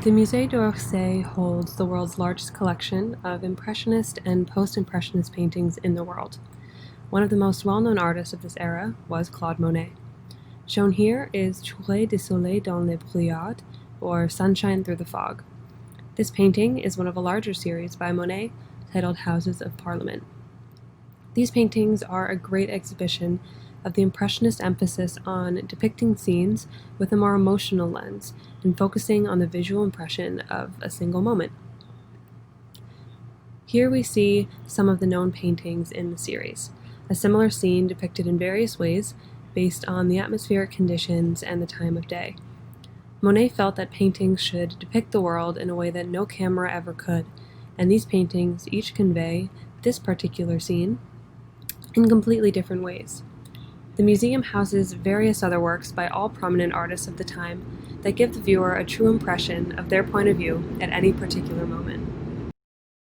The Musée d'Orsay holds the world's largest collection of Impressionist and Post-Impressionist paintings in the world. One of the most well-known artists of this era was Claude Monet. Shown here is Trouée de soleil dans le brouillard, or Sunshine Through the Fog. This painting is one of a larger series by Monet titled Houses of Parliament. These paintings are a great exhibition of the Impressionist emphasis on depicting scenes with a more emotional lens and focusing on the visual impression of a single moment. Here we see some of the known paintings in the series, a similar scene depicted in various ways based on the atmospheric conditions and the time of day. Monet felt that paintings should depict the world in a way that no camera ever could, and these paintings each convey this particular scene in completely different ways. The museum houses various other works by all prominent artists of the time that give the viewer a true impression of their point of view at any particular moment.